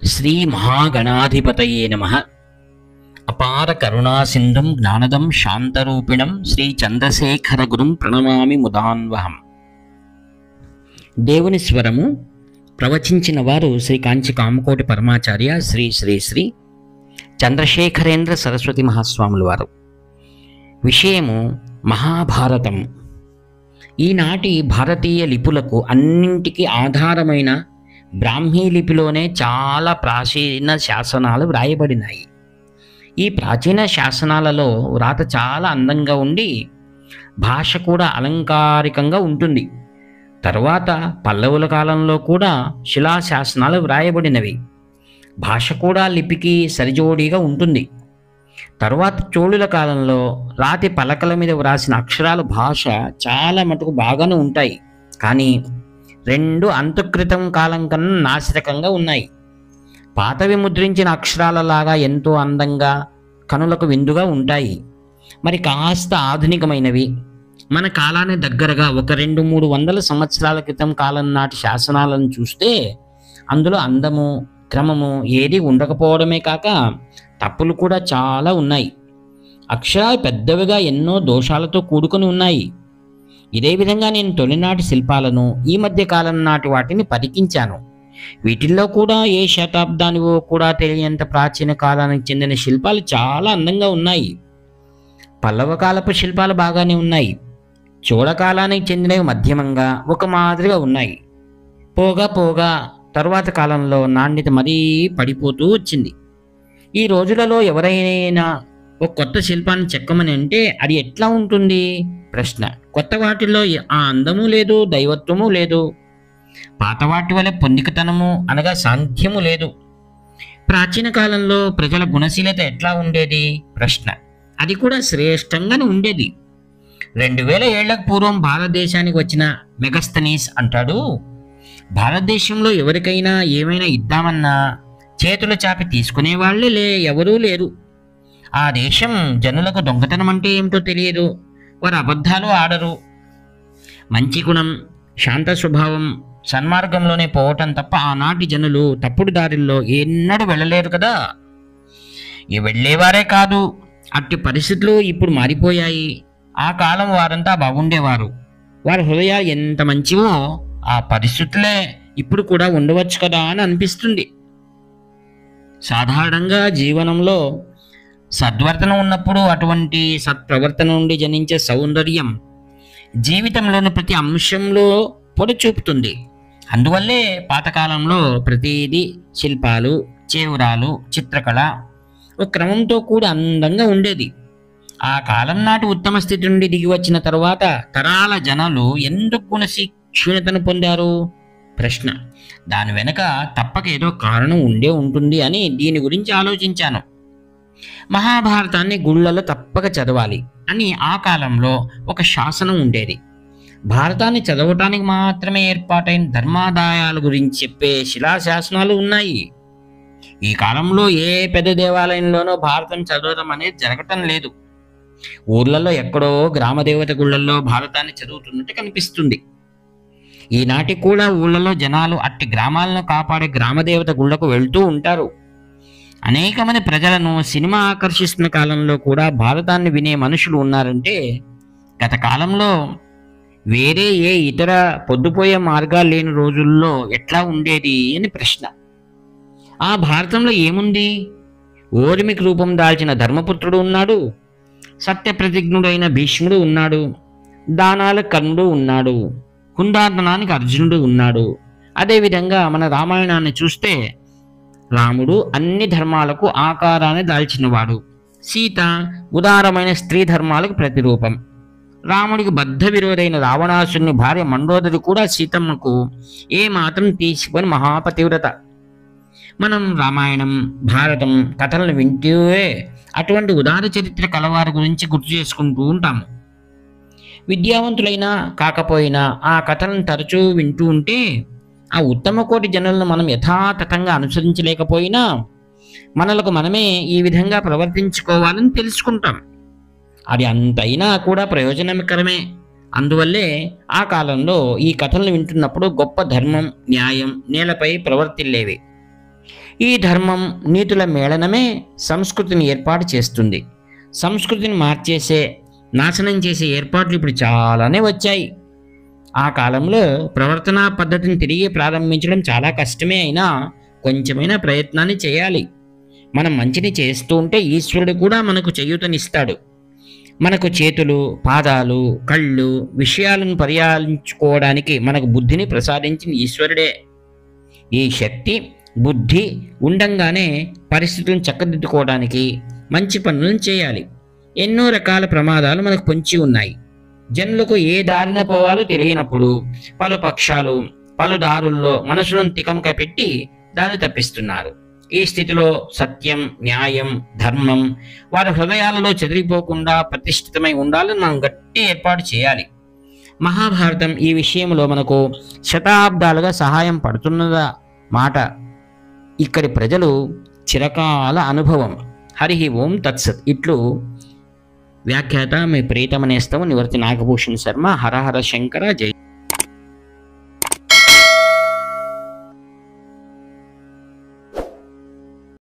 శ్రీ మహాగణాధిపతయే నమః. అపార కరుణా సింధుం జ్ఞానదం శాంతరూపిణం శ్రీ చంద్రశేఖర గురుం ప్రణమామి ముదాన్వహం. దేవుని స్వరము ప్రవచించిన వారు శ్రీ కాంచి కామకోటి పరమాచార్య శ్రీ శ్రీ శ్రీ చంద్రశేఖరేంద్ర సరస్వతి మహాస్వాముల వారు. విషయము మహాభారతం. ఈనాటి భారతీయ లిపులకు అన్నింటికీ ఆధారమైన బ్రాహ్మీ లిపిలోనే చాలా ప్రాచీన శాసనాలు వ్రాయబడినాయి. ఈ ప్రాచీన శాసనాలలో వ్రాత చాలా అందంగా ఉండి భాష కూడా అలంకారికంగా ఉంటుంది. తరువాత పల్లవుల కాలంలో కూడా శిలాశాసనాలు వ్రాయబడినవి. భాష కూడా లిపికి సరిజోడీగా ఉంటుంది. తరువాత చోళుల కాలంలో రాతి పలకల మీద వ్రాసిన అక్షరాలు భాష చాలా మటుకు బాగానే ఉంటాయి, కానీ రెండు అంతఃకృతం కాలం కన్నా నాసిరకంగా ఉన్నాయి. పాతవి ముద్రించిన అక్షరాలలాగా ఎంతో అందంగా కనులకు విందుగా ఉంటాయి. మరి కాస్త ఆధునికమైనవి మన కాలానికి దగ్గరగా 100-300 సంవత్సరాల క్రితం కాలం నాటి శాసనాలను చూస్తే అందులో అందము క్రమము ఏది ఉండకపోవడమే కాక తప్పులు కూడా చాలా ఉన్నాయి. అక్షరాలు పెద్దవిగా ఎన్నో దోషాలతో కూడుకొని ఉన్నాయి. ఇదే విధంగా నేను తొలినాటి శిల్పాలను ఈ మధ్య కాలం నాటి వాటిని పరికించాను. వీటిల్లో కూడా ఏ శతాబ్దానివో కూడా తెలియంత ప్రాచీన కాలానికి చెందిన శిల్పాలు చాలా అందంగా ఉన్నాయి. పల్లవ కాలపు శిల్పాలు బాగానే ఉన్నాయి. చోళకాలానికి చెందినవి మధ్యమంగా ఒక మాదిరిగా ఉన్నాయి. పోగా తరువాత కాలంలో నాణ్యత మరీ పడిపోతూ వచ్చింది. ఈ రోజులలో ఎవరైనా ఒక కొత్త శిల్పాన్ని చెక్కమని అంటే అది ఎట్లా ఉంటుంది? ప్రశ్న. కొత్త వాటిల్లో ఆ అందము లేదు, దైవత్వము లేదు. పాత వాటి వల్ల పొందికతనము అనగా సాంఖ్యము లేదు. ప్రాచీన కాలంలో ప్రజల గుణశీలత ఎట్లా ఉండేది? ప్రశ్న. అది కూడా శ్రేష్టంగానే ఉండేది. 2000 ఏళ్లకు పూర్వం భారతదేశానికి వచ్చిన మెగస్తనీస్ అంటాడు, భారతదేశంలో ఎవరికైనా ఏమైనా ఇద్దామన్నా చేతుల చాపి తీసుకునేవాళ్ళే ఎవరూ లేరు. ఆ దేశం జనులకు దొంగతనం అంటే ఏమిటో తెలియదు. వారు అబద్ధాలు ఆడరు. మంచి గుణం, శాంత స్వభావం, సన్మార్గంలోనే పోవటం తప్ప ఆనాటి జనులు తప్పుడు దారిల్లో ఎన్నడూ వెళ్ళలేరు కదా. వెళ్ళేవారే కాదు, అట్టి పరిస్థితులు ఇప్పుడు మారిపోయాయి. ఆ కాలం వారంతా బాగుండేవారు. వారి హృదయాలు ఎంత మంచివో ఆ పరిస్థితులే ఇప్పుడు కూడా ఉండవచ్చు కదా అని అనిపిస్తుంది. సాధారణంగా జీవనంలో సద్వర్తనం ఉన్నప్పుడు అటువంటి సత్ప్రవర్తన నుండి జనించే సౌందర్యం జీవితంలోని ప్రతి అంశంలో పొడచూపుతుంది. అందువల్లే పాతకాలంలో ప్రతిదీ శిల్పాలు, చేవురాలు, చిత్రకళ ఒక క్రమంతో కూడా అందంగా ఉండేది. ఆ కాలం నాటి ఉత్తమ స్థితి నుండి దిగి వచ్చిన తరువాత తరాల జనాలు ఎందుకు గుణశీక్షణతను పొందారు? ప్రశ్న. దాని వెనక తప్పక ఏదో కారణం ఉండే ఉంటుంది అని దీని గురించి ఆలోచించాను. మహాభారతాన్ని గుళ్ళలో తప్పక చదవాలి అని ఆ కాలంలో ఒక శాసనం ఉండేది. భారతాన్ని చదవటానికి మాత్రమే ఏర్పాటైన ధర్మాదాయాల గురించి చెప్పే శిలాశాసనాలు ఉన్నాయి. ఈ కాలంలో ఏ పెద్ద దేవాలయంలోనో భారతం చదవడం అనేది జరగటం లేదు. ఊర్లలో ఎక్కడో గ్రామదేవత గుళ్ళల్లో భారతాన్ని చదువుతున్నట్టు కనిపిస్తుంది. ఈనాటి కూడా ఊళ్ళలో జనాలు అట్టి గ్రామాలను కాపాడే గ్రామదేవత గుళ్ళకు వెళ్తూ ఉంటారు. అనేక మంది ప్రజలను సినిమా ఆకర్షిస్తున్న కాలంలో కూడా భారతాన్ని వినే మనుషులు ఉన్నారంటే గత కాలంలో వేరే ఏ ఇతర పొద్దుపోయే మార్గాలు లేని రోజుల్లో ఎట్లా ఉండేది అని ప్రశ్న. ఆ భారతంలో ఏముంది? ఓర్మికి రూపం దాల్చిన ధర్మపుత్రుడు ఉన్నాడు, సత్యప్రతిజ్ఞుడైన భీష్ముడు ఉన్నాడు, దానాల కర్ణుడు ఉన్నాడు, కుందార్దనానికి అర్జునుడు ఉన్నాడు. అదేవిధంగా మన రామాయణాన్ని చూస్తే రాముడు అన్ని ధర్మాలకు ఆకారాన్ని దాల్చినవాడు, సీత ఉదారమైన స్త్రీ ధర్మాలకు ప్రతిరూపం. రాముడికి బద్ధ విరోధైన రావణాసుని భార్య మండోదరి కూడా సీతమ్మకు ఏ మాత్రం తీసిపోని మహాపతివ్రత. మనం రామాయణం, భారతం కథలను వింటూనే అటువంటి ఉదార చరిత్ర కలవారి గురించి గుర్తు చేసుకుంటూ ఉంటాము. విద్యావంతులైనా కాకపోయినా ఆ కథలను తరచూ వింటూ ఉంటే ఆ ఉత్తమ కోటి జనులను మనం యథాతథంగా అనుసరించలేకపోయినా మనలకు మనమే ఈ విధంగా ప్రవర్తించుకోవాలని తెలుసుకుంటాం. అది అంతైనా కూడా ప్రయోజనకరమే. అందువల్లే ఆ కాలంలో ఈ కథలను వింటున్నప్పుడు గొప్ప ధర్మం, న్యాయం నేలపై ప్రవర్తిల్లేవి. ఈ ధర్మం నీతుల మేళనమే సంస్కృతిని ఏర్పాటు చేస్తుంది. సంస్కృతిని మార్చేసే, నాశనం చేసే ఏర్పాట్లు ఇప్పుడు చాలానే వచ్చాయి. ఆ కాలంలో ప్రవర్తనా పద్ధతిని తిరిగి ప్రారంభించడం చాలా కష్టమే అయినా కొంచెమైనా ప్రయత్నాన్ని చేయాలి. మనం మంచిని చేస్తూ ఉంటే ఈశ్వరుడు కూడా మనకు చేయూతనిస్తాడు. మనకు చేతులు, పాదాలు, కళ్ళు, విషయాలను పర్యాలించుకోవడానికి మనకు బుద్ధిని ప్రసాదించిన ఈశ్వరుడే. ఈ శక్తి, బుద్ధి ఉండంగానే పరిస్థితులను చక్కదిద్దుకోవడానికి మంచి పనులను చేయాలి. ఎన్నో రకాల ప్రమాదాలు మనకు పొంచి ఉన్నాయి. జనులకు ఏ దారిన పోవాలో తెలియనప్పుడు పలు పక్షాలు, పలు దారుల్లో మనసులను తికమక పెట్టి దారి తప్పిస్తున్నారు. ఈ స్థితిలో సత్యం, న్యాయం, ధర్మం వారి హృదయాలలో చెదిరిపోకుండా ప్రతిష్ఠితమై ఉండాలని మనం గట్టి ఏర్పాటు చేయాలి. మహాభారతం ఈ విషయంలో మనకు శతాబ్దాలుగా సహాయం పడుతున్నదా మాట ఇక్కడి ప్రజలు చిరకాల అనుభవం. హరి ఓం తత్సత్. ఇట్లు వ్యాఖ్యాత మీ ప్రీతమ నేస్తము నివర్తి నాగభూషణ్ శర్మ. హరహర శంకర. జై.